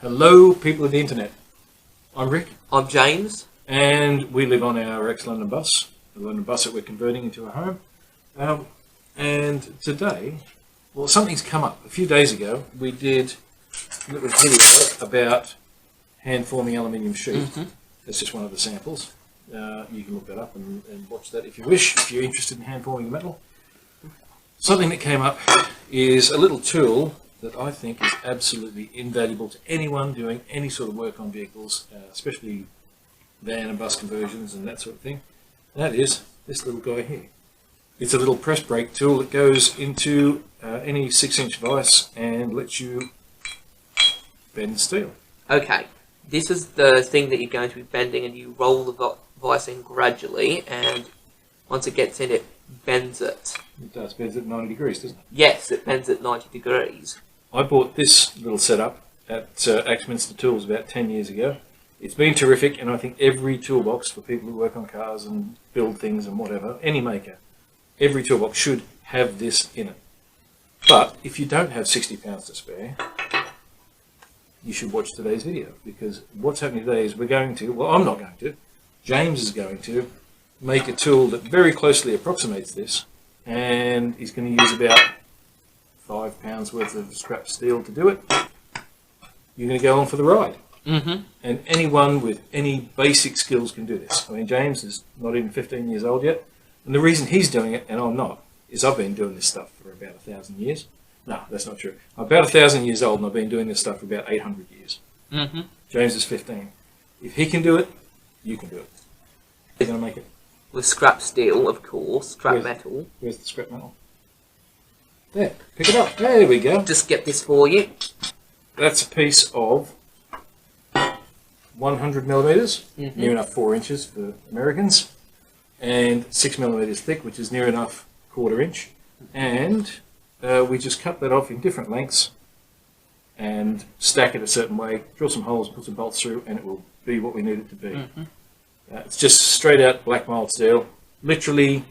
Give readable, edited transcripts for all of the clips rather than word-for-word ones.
Hello, people of the internet. I'm Rick. I'm James. And we live on our ex-London bus, the London bus that we're converting into a home. And today, well, something's come up. A few days ago, we did a little video about hand-forming aluminium sheet. That's just one of the samples. You can look that up and watch that if you wish, if you're interested in hand-forming metal. Something that came up is a little tool that I think is absolutely invaluable to anyone doing any sort of work on vehicles, especially van and bus conversions and that sort of thing. And that is this little guy here. It's a little press brake tool that goes into any 6-inch vise and lets you bend steel. Okay, this is the thing that you're going to be bending, and you roll the vise in gradually, and once it gets in, it bends it. It does. Bends at 90 degrees, doesn't it? Yes, it bends at 90 degrees. I bought this little setup at Axminster Tools about 10 years ago. It's been terrific, and I think every toolbox for people who work on cars and build things and whatever, any maker, every toolbox should have this in it. But if you don't have £60 to spare, you should watch today's video, because what's happening today is we're going to, well, I'm not going to, James is going to make a tool that very closely approximates this, and he's going to use about £5 worth of scrap steel to do it. You're going to go on for the ride. And anyone with any basic skills can do this. I mean, James is not even 15 years old yet, and the reason he's doing it and I'm not is I've been doing this stuff for about 1,000 years. No, that's not true. I'm about 1,000 years old, and I've been doing this stuff for about 800 years. James is 15. If he can do it, you can do it. You're going to make it. With scrap steel, of course, scrap metal. Where's the scrap metal? There, pick it up. There we go. Just get this for you. That's a piece of 100 millimeters, near enough 4 inches for Americans, and 6 millimeters thick, which is near enough 1/4 inch. And we just cut that off in different lengths and stack it a certain way, drill some holes, put some bolts through, and it will be what we need it to be. It's just straight out black mild steel, literally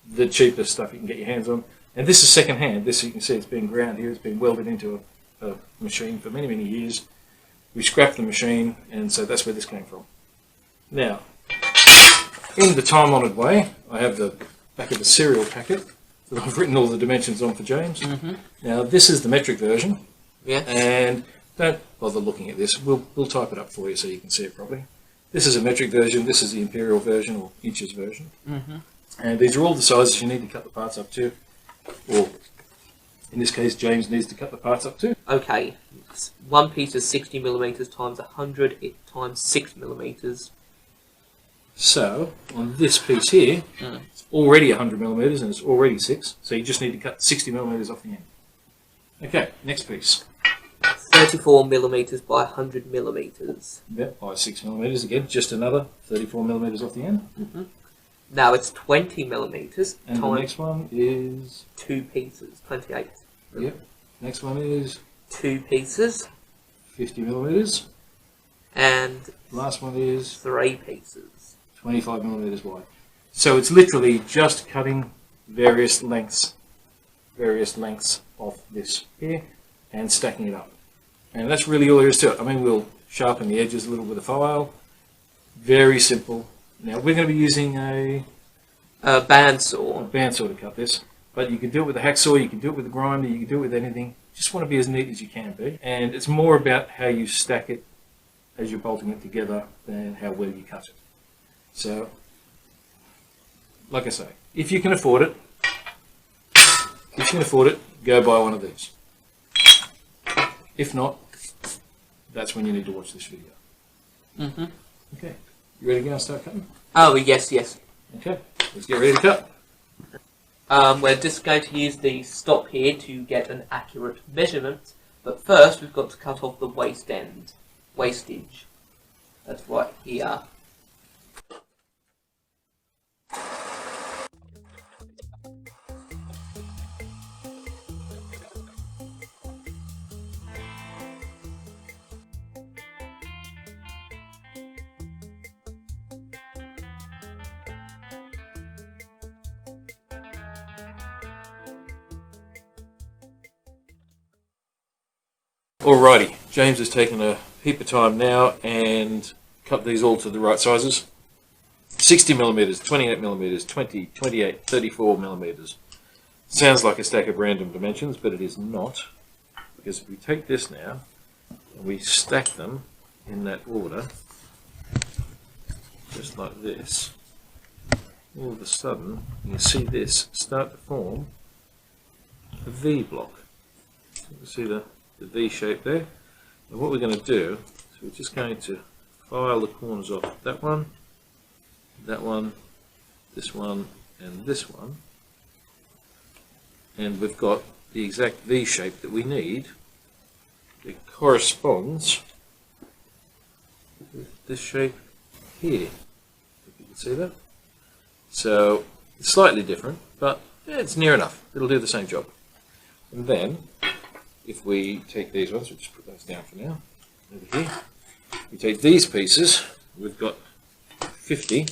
the cheapest stuff you can get your hands on. And this is second hand. This, you can see, it's been ground here. It's been welded into a machine for many, many years. We scrapped the machine, and so that's where this came from. Now, in the time-honoured way, I have the back of the serial packet that I've written all the dimensions on for James. Now, this is the metric version. Yeah. And don't bother looking at this. We'll type it up for you so you can see it properly. This is a metric version. This is the imperial version, or inches version. And these are all the sizes you need to cut the parts up to. Or, in this case, James needs to cut the parts up to. Okay, one piece is 60 millimeters times 100 times 6 millimeters. So, on this piece here, it's already 100 millimeters and it's already 6. So you just need to cut 60 millimeters off the end. Okay, next piece. 34 millimeters by 100 millimeters. Yep, by 6 millimeters again, just another 34 millimeters off the end. Now it's 20 millimeters. And the next one is 2 pieces, 28. Yep. Next one is 2 pieces. 50 millimeters. And Last one is 3 pieces. 25 millimeters wide. So it's literally just cutting various lengths off this here and stacking it up. And that's really all there is to it. I mean, we'll sharpen the edges a little with a file. Very simple. Now we're going to be using a bandsaw to cut this, but you can do it with a hacksaw, you can do it with a grinder, you can do it with anything. Just want to be as neat as you can be, and it's more about how you stack it as you're bolting it together than how well you cut it. So, like I say, if you can afford it, go buy one of these. If not, that's when you need to watch this video. Okay. You ready to go and start cutting? Oh, yes. Okay, let's get ready to cut. We're just going to use the stop here to get an accurate measurement, but first we've got to cut off the wastage. That's right here. Alrighty, James has taken a heap of time now and cut these all to the right sizes. 60 millimeters, 28 millimeters, 20, 28, 34 millimeters. Sounds like a stack of random dimensions, but it is not. Because if we take this now and we stack them in that order, just like this, all of a sudden you see this start to form a V block. So you can see the V shape there. And what we're going to do is we're just going to file the corners off that one, this one, and this one. And we've got the exact V shape that we need. It corresponds with this shape here, if you can see that. So it's slightly different, but yeah, it's near enough. It'll do the same job. And then, if we take these ones, we'll just put those down for now, over here. We take these pieces, we've got 50,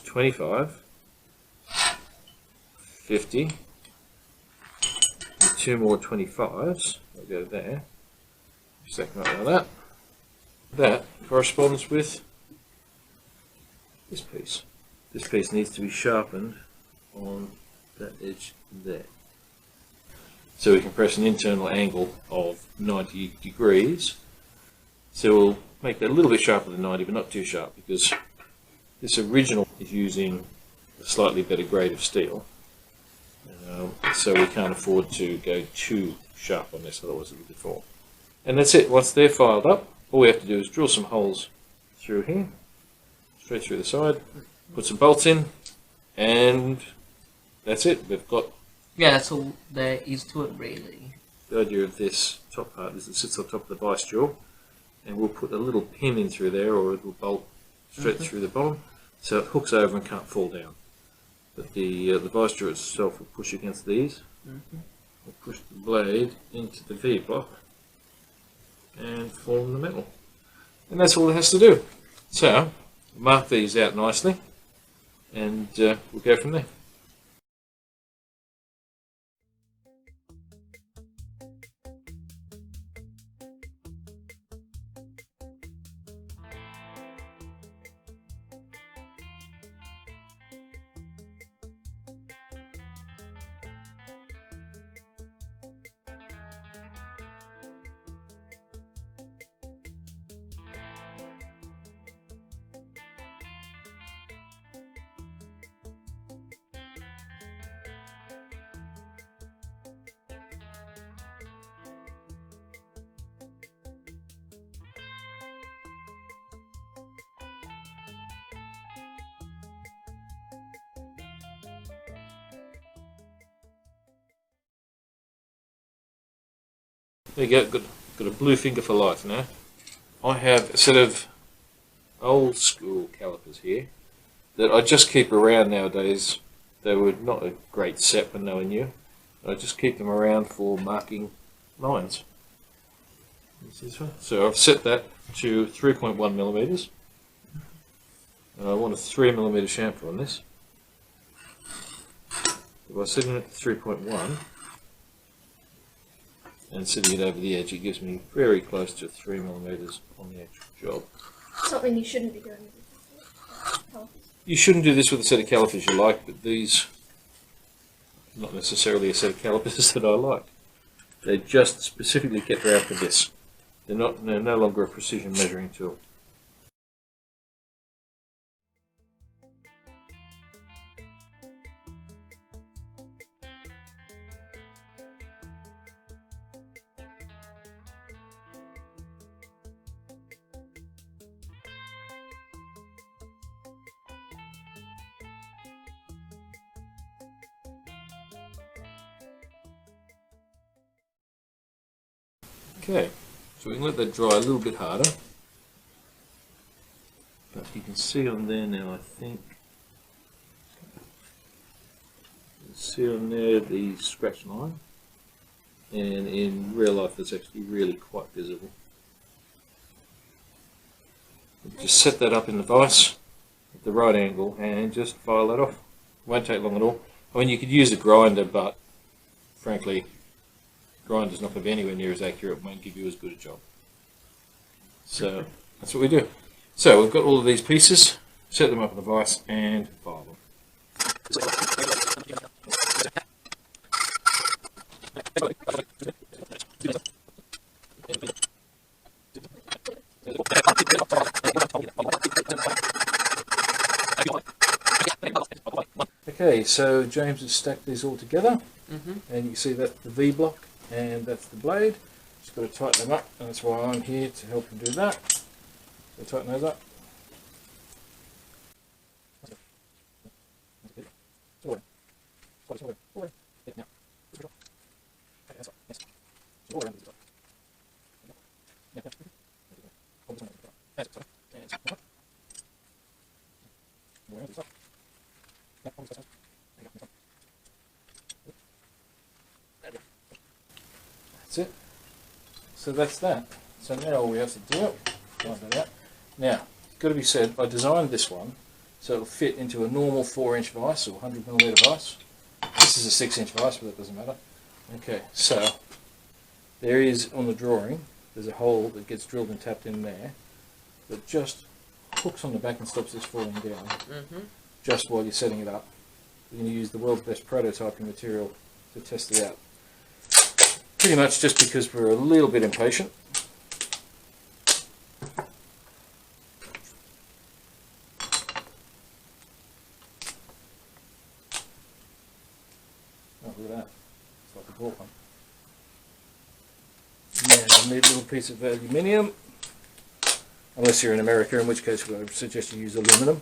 25, 50, and 2 more 25s. I'll go there. Stack them up like that. That corresponds with this piece. This piece needs to be sharpened on that edge there. So we can press an internal angle of 90 degrees. So we'll make that a little bit sharper than 90, but not too sharp, because this original is using a slightly better grade of steel. So we can't afford to go too sharp on this, otherwise it would deform. And that's it. Once they're filed up, all we have to do is drill some holes through here, straight through the side, put some bolts in, and that's it. We've got... Yeah, that's all there is to it, really. The idea of this top part is it sits on top of the vice jaw, and we'll put a little pin in through there, or a little bolt straight through the bottom, so it hooks over and can't fall down. But the vice jaw itself will push against these, will push the blade into the V block, and form the metal. And that's all it has to do. So, mark these out nicely, and we'll go from there. There you go, got a blue finger for life now. I have a set of old school calipers here that I just keep around nowadays. They were not a great set when they were new. I just keep them around for marking lines. So I've set that to 3.1 millimeters. And I want a 3 millimeter chamfer on this. By setting it to 3.1 and setting it over the edge, it gives me very close to 3 millimeters on the actual job. Something you shouldn't be doing with calipers. You shouldn't do this with a set of calipers you like, but these are not necessarily a set of calipers that I like. They're just specifically kept around for this. They're no longer a precision measuring tool. Okay, so we can let that dry a little bit harder. But you can see on there now, I think, you can see on there the scratch line, and in real life it's actually really quite visible. Just set that up in the vise at the right angle and just file that off. Won't take long at all. I mean, you could use a grinder, but frankly, grinder's not going to be anywhere near as accurate, won't give you as good a job. So that's what we do. So we've got all of these pieces, set them up in the vise and file them. Okay, so James has stacked these all together, and you can see that's the V block and that's the blade. Just got to tighten them up, and that's why I'm here to help him do that. So tighten those up. That's it. So that's that. So now all we have to do, now, it's got to be said, I designed this one so it'll fit into a normal 4-inch vise or 100mm vise. This is a 6-inch vise, but that doesn't matter. Okay, so there is, on the drawing, there's a hole that gets drilled and tapped in there that just hooks on the back and stops this falling down just while you're setting it up. We're going to use the world's best prototyping material to test it out. Pretty much just because we're a little bit impatient. Oh, look at that. It's like a bought one. Now, a neat little piece of aluminium. Unless you're in America, in which case I would suggest you use aluminum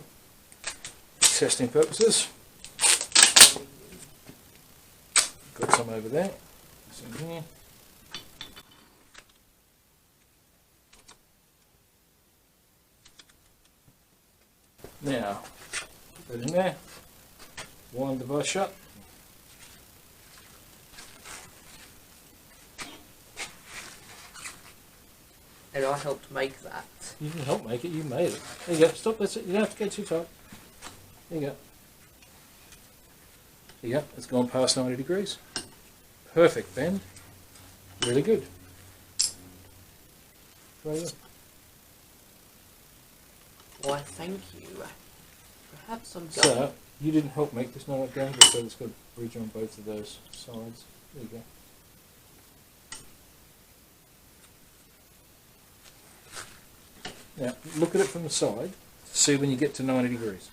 for testing purposes. Got some over there. Some here. Now, put it in there. Wind the vise shut. And I helped make that. You didn't help make it, you made it. There you go, stop, that's it, you don't have to get too tight. There you go. There you go, it's gone past 90 degrees. Perfect bend. Really good. Very good. Why, thank you. Perhaps I'm going. So, you didn't help make this nut going, but so it's got a bridge on both of those sides. There you go. Now, look at it from the side to see when you get to 90 degrees.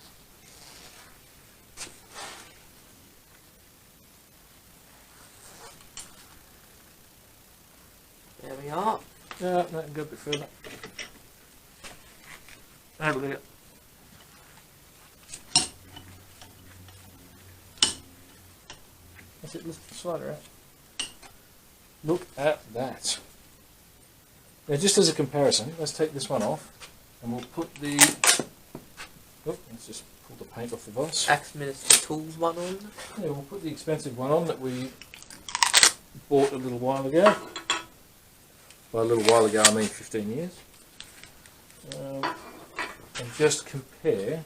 There we are. No, go a bit further. Have a look at it. That's it, lift the slider out. Look at that. Now, just as a comparison, let's take this one off and we'll put the. Oh, let's just pull the paint off the vise. Axminster Tools one on. Yeah, we'll put the expensive one on that we bought a little while ago. By a little while ago, I mean 15 years. And just compare.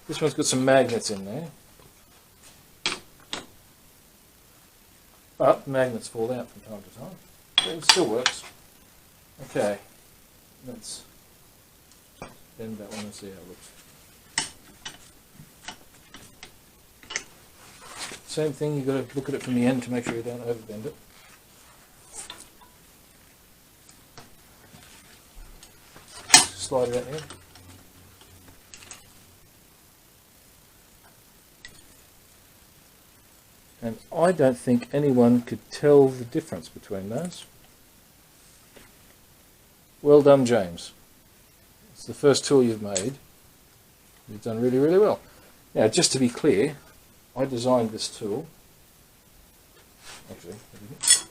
This one's got some magnets in there. But magnets fall out from time to time. But it still works. Okay. Let's bend that one and see how it looks. Same thing, you've got to look at it from the end to make sure you don't overbend it. Slide it out here. And I don't think anyone could tell the difference between those. Well done, James. It's the first tool you've made. You've done really, really well. Now, just to be clear, I designed this tool. Actually, I didn't.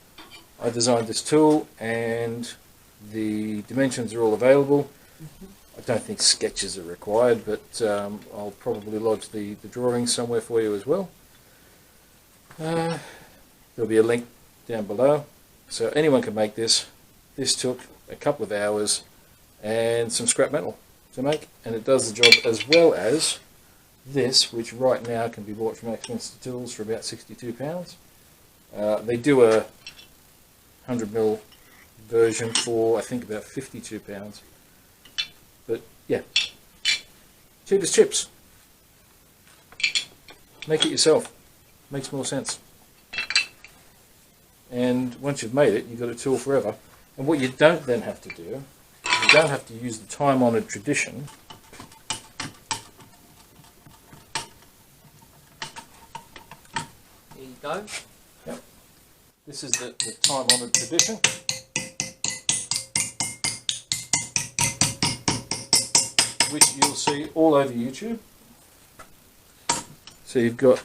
I designed this tool and the dimensions are all available. I don't think sketches are required, but I'll probably lodge the drawings somewhere for you as well. There'll be a link down below, so anyone can make this. This took a couple of hours and some scrap metal to make, and it does the job as well as this, which right now can be bought from Axminster Tools for about £62. They do a 100mm version for I think about £52. But yeah, cheap as chips. Make it yourself. Makes more sense. And once you've made it, you've got a tool forever. And what you don't then have to do, you don't have to use the time-honoured tradition There you go. Yep. This is the time-honoured tradition. Which you'll see all over YouTube. So you've got,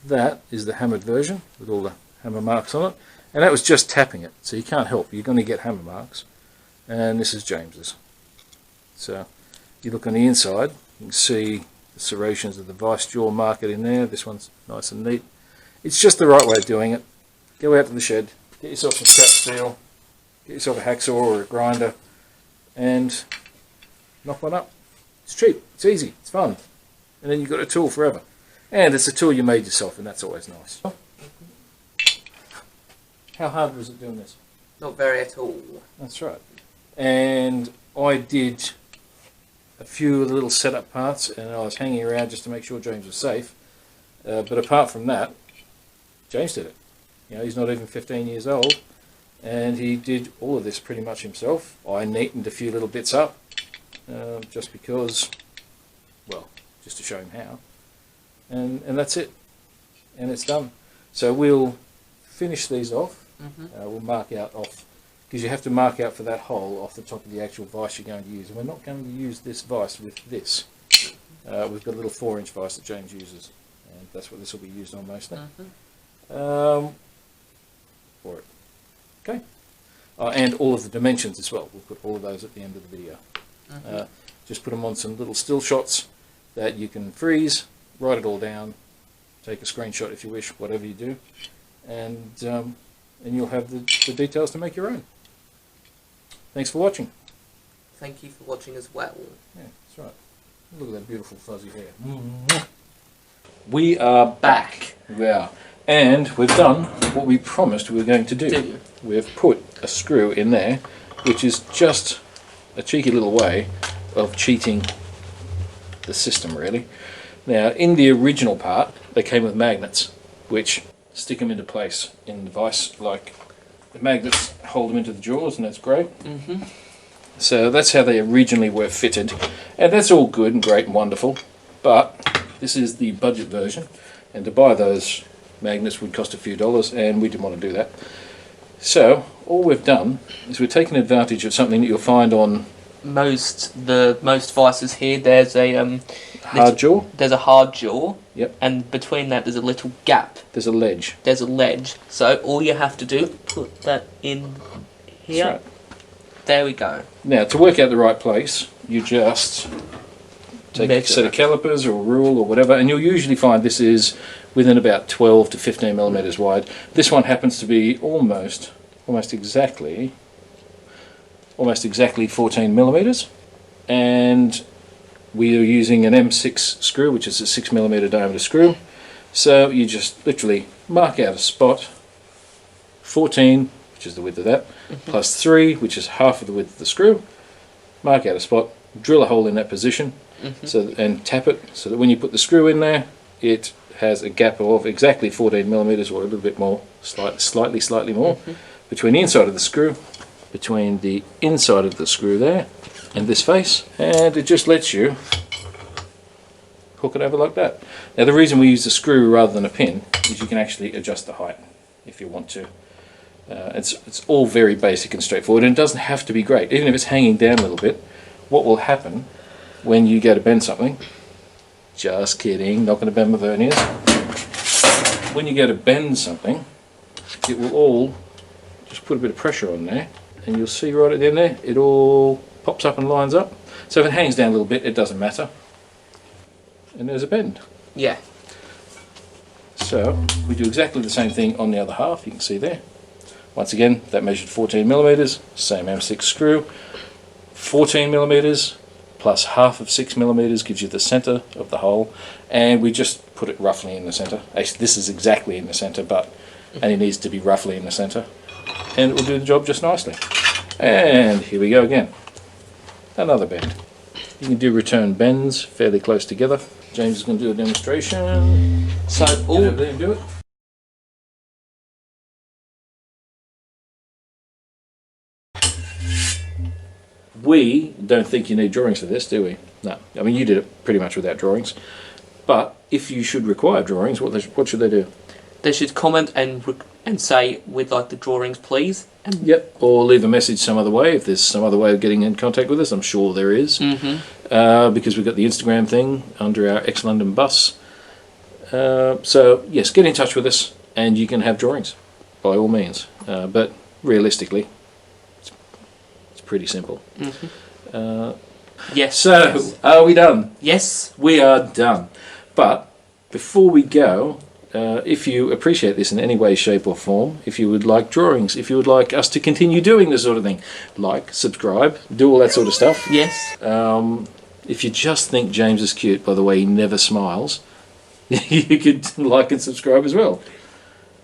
that is the hammered version with all the hammer marks on it. And that was just tapping it, so you can't help. You're going to get hammer marks. And this is James's. So you look on the inside, you can see the serrations of the vice jaw market in there. This one's nice and neat. It's just the right way of doing it. Go out to the shed, get yourself some scrap steel, get yourself a hacksaw or a grinder, and knock one up. It's cheap, it's easy, it's fun. And then you've got a tool forever. And it's a tool you made yourself, and that's always nice. How hard was it doing this? Not very at all. That's right. And I did a few little setup parts, and I was hanging around just to make sure James was safe. But apart from that, James did it. You know, he's not even 15 years old, and he did all of this pretty much himself. I neatened a few little bits up, just because, well, just to show him how. And that's it. And it's done. So we'll finish these off. We'll mark out off, because you have to mark out for that hole off the top of the actual vise you're going to use. And we're not going to use this vise with this. We've got a little 4-inch vise that James uses, and that's what this will be used on mostly. For it. Okay. And all of the dimensions as well. We'll put all of those at the end of the video. Just put them on some little still shots that you can freeze, write it all down, take a screenshot if you wish, whatever you do, and you'll have the details to make your own. Thanks for watching. Thank you for watching as well. Yeah, that's right. Look at that beautiful fuzzy hair. We are back. We are. And we've done what we promised we were going to do. We've put a screw in there, which is just a cheeky little way of cheating the system, really. Now, in the original part, they came with magnets, which stick them into place in the vise. Like, the magnets hold them into the jaws, and that's great. So that's how they originally were fitted. And that's all good and great and wonderful. But this is the budget version, and to buy those magnets would cost a few dollars, and we didn't want to do that. So all we've done is we've taken advantage of something that you'll find on most vices here. There's a hard jaw. There's a hard jaw. Yep. And between that there's a little gap. There's a ledge. There's a ledge. So all you have to do, put that in here. That's right. There we go. Now, to work out the right place, you just take a set of calipers or a rule or whatever, and you'll usually find this is within about 12 to 15 millimeters wide. This one happens to be almost exactly 14 millimeters, and we are using an M6 screw, which is a 6 millimeter diameter screw. So you just literally mark out a spot, 14, which is the width of that, plus 3, which is half of the width of the screw. Mark out a spot, drill a hole in that position, and tap it so that when you put the screw in there, it has a gap of exactly 14 millimeters or a little bit more, slightly more, between the inside of the screw, there and this face, and it just lets you hook it over like that. Now, the reason we use a screw rather than a pin is you can actually adjust the height if you want to. It's all very basic and straightforward, and it doesn't have to be great. Even if it's hanging down a little bit, what will happen when you go to bend something, just kidding, not going to bend my verniers, when you go to bend something, it will all just put a bit of pressure on there, and you'll see right at the end there, it all pops up and lines up. So if it hangs down a little bit, it doesn't matter. And there's a bend. Yeah. So we do exactly the same thing on the other half, you can see there. Once again, that measured 14 millimeters, same M6 screw, 14 millimeters, plus half of 6 millimeters gives you the center of the hole, and we just put it roughly in the center. Actually, this is exactly in the center, and it needs to be roughly in the center, and it will do the job just nicely. And here we go again. Another bend. You can do return bends fairly close together. James is going to do a demonstration. So Get all over there and do it. We don't think you need drawings for this, do we? No. I mean, you did it pretty much without drawings. But if you should require drawings, what should they do? they should comment and say we'd like the drawings, please. And Yep. Or leave a message some other way if there's some other way of getting in contact with us. I'm sure there is. Because we've got the Instagram thing under our ex-London bus. So yes, get in touch with us and you can have drawings by all means. But realistically, it's pretty simple. yes. So, yes. are we done? Yes. We are done. But before we go, if you appreciate this in any way, shape or form, if you would like drawings, if you would like us to continue doing this sort of thing, like, subscribe, do all that sort of stuff. Yes. If you just think James is cute by the way he never smiles, you could like and subscribe as well.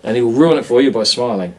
And he will ruin it for you by smiling.